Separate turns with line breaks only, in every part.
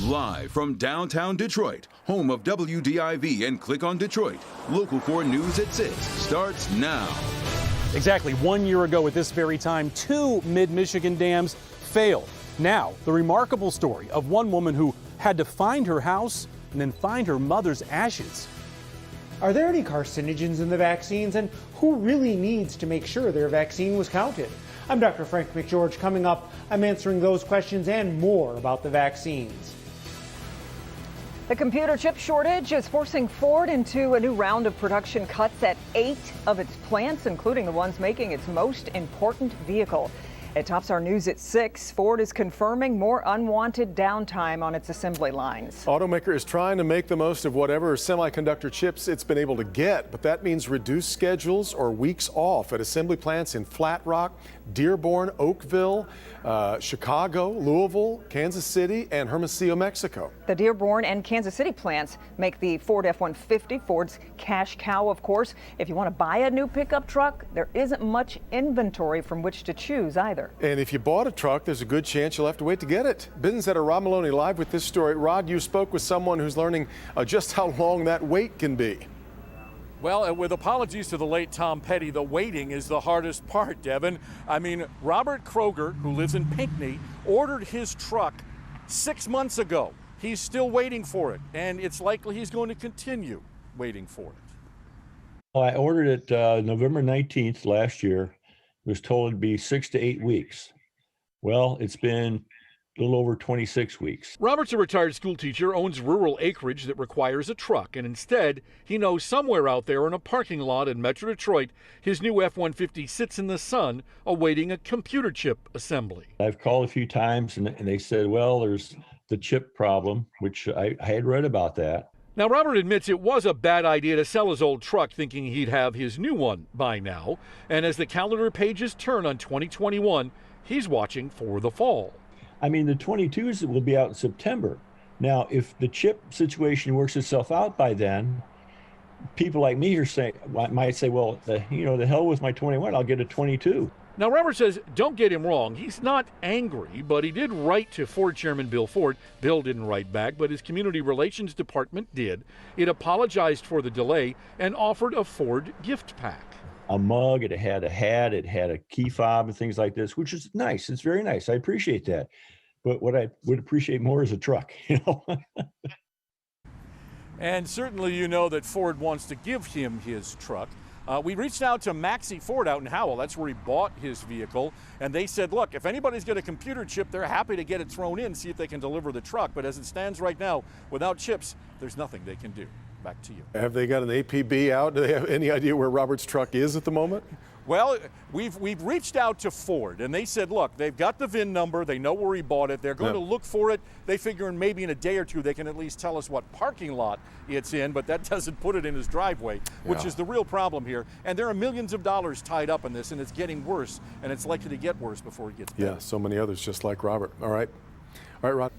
Live from downtown Detroit, home of WDIV and Click on Detroit, Local 4 News at 6 starts now.
Exactly 1 year ago at this very time, 2 mid-Michigan dams failed. Now, the remarkable story of one woman who had to find her house and then find her mother's ashes.
Are there any carcinogens in the vaccines, and who really needs to make sure their vaccine was counted? I'm Dr. Frank McGeorge. Coming up, I'm answering those questions and more about the vaccines.
The computer chip shortage is forcing Ford into a new round of production cuts at 8 of its plants, including the ones making its most important vehicle. It tops our news at 6. Ford is confirming more unwanted downtime on its assembly lines.
Automaker is trying to make the most of whatever semiconductor chips it's been able to get, but that means reduced schedules or weeks off at assembly plants in Flat Rock, Dearborn, Oakville, Chicago, Louisville, Kansas City, and Hermosillo, Mexico.
The Dearborn and Kansas City plants make the Ford F-150, Ford's cash cow, of course. If you want to buy a new pickup truck, there isn't much inventory from which to choose either.
And if you bought a truck, there's a good chance you'll have to wait to get it. Business Editor Rod Maloney live with this story. Rod, you spoke with someone who's learning just how long that wait can be.
Well, with apologies to the late Tom Petty, the waiting is the hardest part, Devin. I mean, Robert Kroger, who lives in Pinckney, ordered his truck 6 months ago. He's still waiting for it, and it's likely he's going to continue waiting for it.
Well, I ordered it November 19th last year. Was told it'd be 6 to 8 weeks. Well, it's been a little over 26 weeks.
Robert's a retired school teacher, owns rural acreage that requires a truck, and instead, he knows somewhere out there in a parking lot in Metro Detroit, his new F-150 sits in the sun awaiting a computer chip assembly.
I've called a few times and they said, well, there's the chip problem, which I had read about that.
Now, Robert admits it was a bad idea to sell his old truck thinking he'd have his new one by now. And as the calendar pages turn on 2021, he's watching for the fall.
I mean, the 22s will be out in September. Now, if the chip situation works itself out by then, people like me might say, well, the hell with my 21, I'll get a 22.
Now, Robert says, don't get him wrong. He's not angry, but he did write to Ford Chairman Bill Ford. Bill didn't write back, but his community relations department did. It apologized for the delay and offered a Ford gift pack.
A mug, it had a hat, it had a key fob and things like this, which is nice. It's very nice. I appreciate that. But what I would appreciate more is a truck,
And certainly you know that Ford wants to give him his truck. We reached out to Maxey Ford out in Howell. That's where he bought his vehicle. And they said, look, if anybody's got a computer chip, they're happy to get it thrown in, see if they can deliver the truck. But as it stands right now, without chips, there's nothing they can do. Back to you.
Have they got an APB out? Do they have any idea where Robert's truck is at the moment?
Well, we've reached out to Ford, and they said, look, they've got the VIN number. They know where he bought it. They're going to look for it. They figure maybe in a day or two they can at least tell us what parking lot it's in, but that doesn't put it in his driveway, which is the real problem here. And there are millions of dollars tied up in this, and it's getting worse, and it's likely to get worse before it gets better.
Yeah, so many others just like Robert. All right, Rod.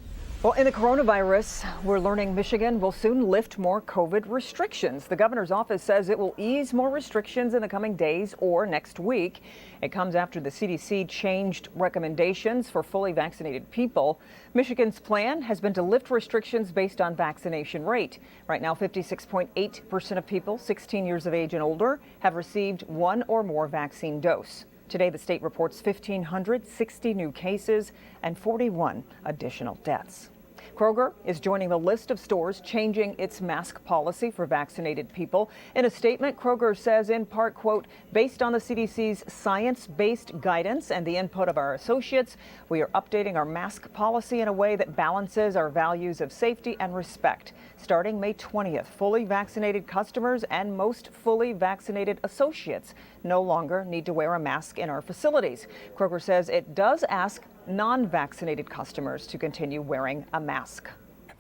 Well, in the coronavirus, we're learning Michigan will soon lift more COVID restrictions. The governor's office says it will ease more restrictions in the coming days or next week. It comes after the CDC changed recommendations for fully vaccinated people. Michigan's plan has been to lift restrictions based on vaccination rate. Right now, 56.8% of people 16 years of age and older have received one or more vaccine dose. Today, the state reports 1,560 new cases and 41 additional deaths. Kroger is joining the list of stores changing its mask policy for vaccinated people. In a statement, Kroger says in part, quote, based on the CDC's science-based guidance and the input of our associates, we are updating our mask policy in a way that balances our values of safety and respect. Starting May 20th, fully vaccinated customers and most fully vaccinated associates no longer need to wear a mask in our facilities. Kroger says it does ask non-vaccinated customers to continue wearing a mask.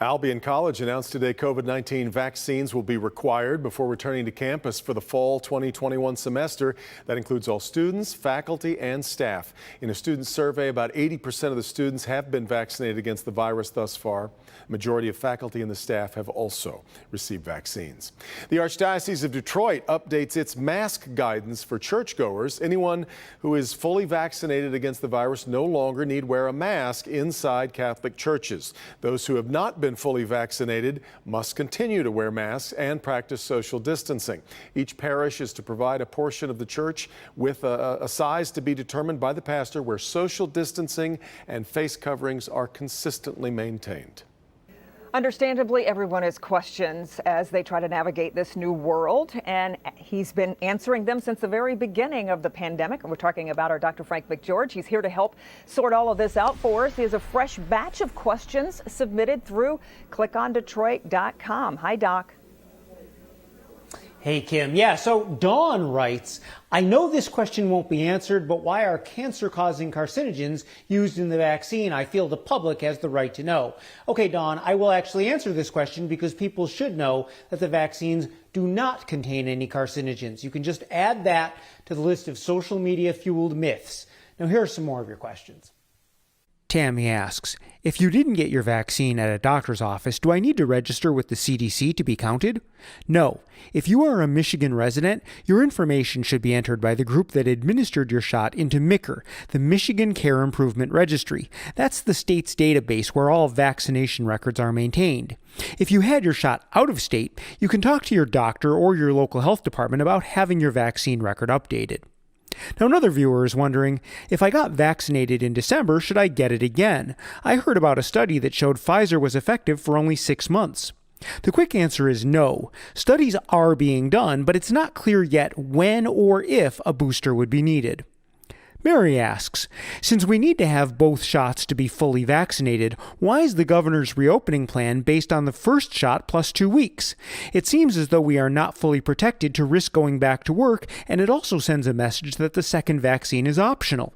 Albion College announced today COVID-19 vaccines will be required before returning to campus for the fall 2021 semester. That includes all students, faculty, and staff. In a student survey, about 80% of the students have been vaccinated against the virus thus far. Majority of faculty and the staff have also received vaccines. The Archdiocese of Detroit updates its mask guidance for churchgoers. Anyone who is fully vaccinated against the virus no longer need wear a mask inside Catholic churches. Those who have not been fully vaccinated must continue to wear masks and practice social distancing. Each parish is to provide a portion of the church with a size to be determined by the pastor where social distancing and face coverings are consistently maintained.
Understandably, everyone has questions as they try to navigate this new world, and he's been answering them since the very beginning of the pandemic. We're talking about our Dr. Frank McGeorge. He's here to help sort all of this out for us. He has a fresh batch of questions submitted through clickondetroit.com. Hi, Doc.
Hey, Kim. Yeah, so Dawn writes, I know this question won't be answered, but why are cancer-causing carcinogens used in the vaccine? I feel the public has the right to know. Okay, Dawn, I will actually answer this question because people should know that the vaccines do not contain any carcinogens. You can just add that to the list of social media-fueled myths. Now, here are some more of your questions. Tammy asks, if you didn't get your vaccine at a doctor's office, do I need to register with the CDC to be counted? No. If you are a Michigan resident, your information should be entered by the group that administered your shot into MCR, the Michigan Care Improvement Registry. That's the state's database where all vaccination records are maintained. If you had your shot out of state, you can talk to your doctor or your local health department about having your vaccine record updated. Now, another viewer is wondering, if I got vaccinated in December, should I get it again? I heard about a study that showed Pfizer was effective for only 6 months. The quick answer is no. Studies are being done, but it's not clear yet when or if a booster would be needed. Mary asks, since we need to have both shots to be fully vaccinated, why is the governor's reopening plan based on the first shot plus 2 weeks? It seems as though we are not fully protected to risk going back to work, and it also sends a message that the second vaccine is optional.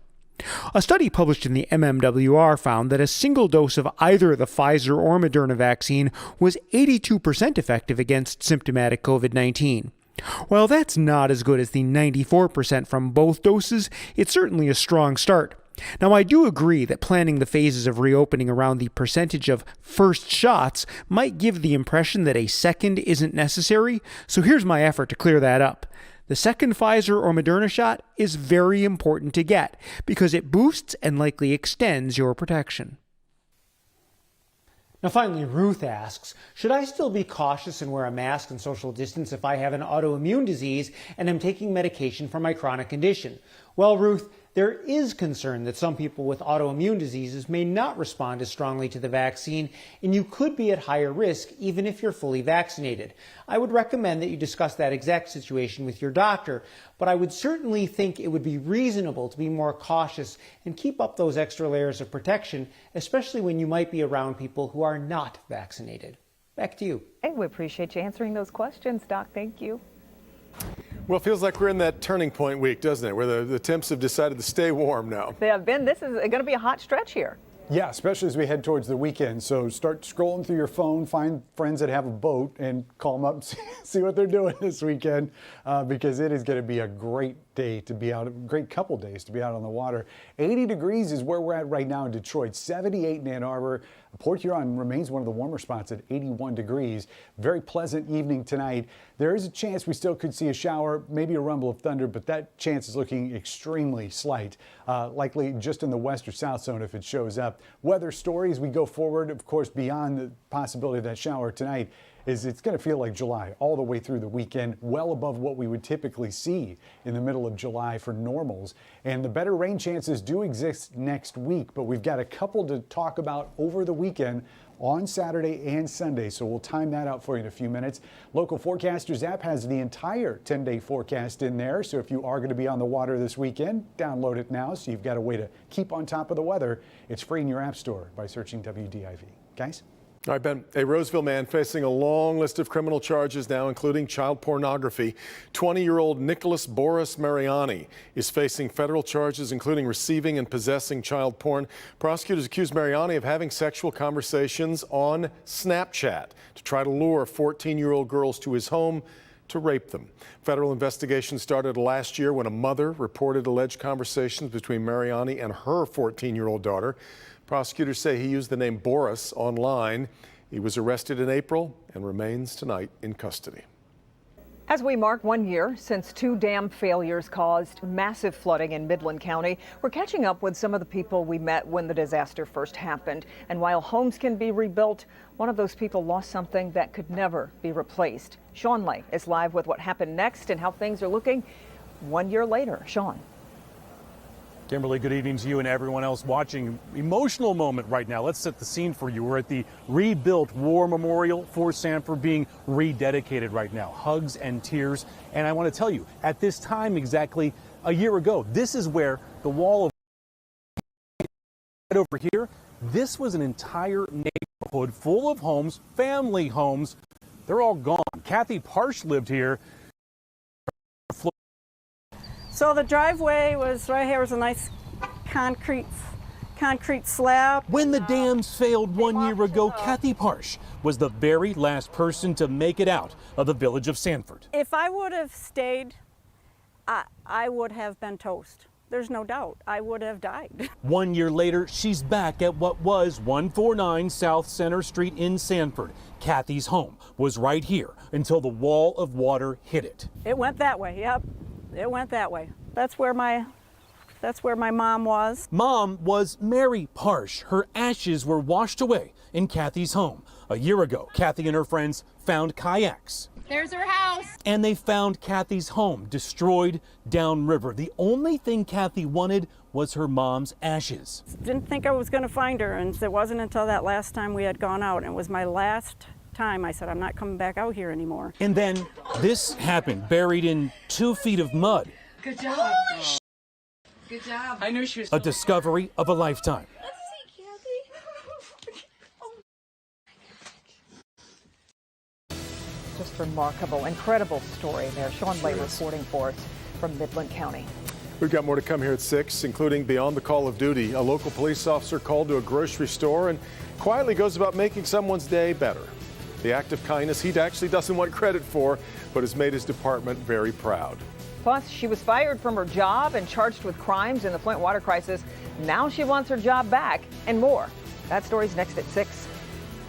A study published in the MMWR found that a single dose of either the Pfizer or Moderna vaccine was 82% effective against symptomatic COVID-19. While that's not as good as the 94% from both doses, it's certainly a strong start. Now, I do agree that planning the phases of reopening around the percentage of first shots might give the impression that a second isn't necessary, so here's my effort to clear that up. The second Pfizer or Moderna shot is very important to get because it boosts and likely extends your protection. Now finally, Ruth asks, should I still be cautious and wear a mask and social distance if I have an autoimmune disease and am taking medication for my chronic condition? Well, Ruth, there is concern that some people with autoimmune diseases may not respond as strongly to the vaccine, and you could be at higher risk even if you're fully vaccinated. I would recommend that you discuss that exact situation with your doctor, but I would certainly think it would be reasonable to be more cautious and keep up those extra layers of protection, especially when you might be around people who are not vaccinated. Back to you.
Hey, we appreciate you answering those questions, Doc. Thank you.
Well, it feels like we're in that turning point week, doesn't it, where the temps have decided to stay warm now.
They have been. This is going to be a hot stretch here.
Yeah, especially as we head towards the weekend. So start scrolling through your phone, find friends that have a boat, and call them up and see what they're doing this weekend, because it is going to be a great day to be out, a great couple days to be out on the water. 80 degrees is where we're at right now in Detroit, 78 in Ann Arbor. Port Huron remains one of the warmer spots at 81 degrees. Very pleasant evening tonight. There is a chance we still could see a shower, maybe a rumble of thunder, but that chance is looking extremely slight. Likely just in the west or south zone if it shows up. Weather stories we go forward, of course, beyond the possibility of that shower tonight, is it's going to feel like July all the way through the weekend, well above what we would typically see in the middle of July for normals. And the better rain chances do exist next week, but we've got a couple to talk about over the weekend on Saturday and Sunday, so we'll time that out for you in a few minutes. Local Forecasters app has the entire 10-day forecast in there, so if you are going to be on the water this weekend, download it now so you've got a way to keep on top of the weather. It's free in your app store by searching WDIV. Guys?
All right, Ben, a Roseville man facing a long list of criminal charges now, including child pornography. 20-year-old Nicholas Boris Mariani is facing federal charges, including receiving and possessing child porn. Prosecutors accuse Mariani of having sexual conversations on Snapchat to try to lure 14-year-old girls to his home to rape them. Federal investigation started last year when a mother reported alleged conversations between Mariani and her 14-year-old daughter. Prosecutors say he used the name Boris online. He was arrested in April and remains tonight in custody.
As we mark 1 year since 2 dam failures caused massive flooding in Midland County, we're catching up with some of the people we met when the disaster first happened. And while homes can be rebuilt, one of those people lost something that could never be replaced. Sean Lay is live with what happened next and how things are looking 1 year later. Sean.
Kimberly, good evening to you and everyone else watching. Emotional moment right now. Let's set the scene for you. We're at the rebuilt War Memorial for Sanford being rededicated right now. Hugs and tears. And I want to tell you, at this time exactly a year ago, this is where the wall of right over here, this was an entire neighborhood full of homes, family homes. They're all gone. Kathy Parsh lived here.
So the driveway was right here. Was a nice concrete slab.
When the dams failed 1 year ago, Kathy Parsh was the very last person to make it out of the village of Sanford.
If I would have stayed, I would have been toast. There's no doubt. I would have died.
1 year later, she's back at what was 149 South Center Street in Sanford. Kathy's home was right here until the wall of water hit it.
It went that way. Yep. It went that way. That's where my mom was.
Mom was Mary Parsh. Her ashes were washed away in Kathy's home. A year ago, Kathy and her friends found kayaks.
There's her house.
And they found Kathy's home destroyed downriver. The only thing Kathy wanted was her mom's ashes.
Didn't think I was going to find her, and it wasn't until that last time we had gone out, and it was my last time. I said, I'm not coming back out here anymore.
And then this happened, buried in 2 feet of mud.
Good job. Good job. I knew she was.
A discovery of a lifetime.
Just remarkable, incredible story there. Sean Lay reporting for us from Midland County.
We've got more to come here at 6, including Beyond the Call of Duty. A local police officer called to a grocery store and quietly goes about making someone's day better. The act of kindness he actually doesn't want credit for, but has made his department very proud.
Plus, she was fired from her job and charged with crimes in the Flint water crisis. Now she wants her job back and more. That story's next at 6.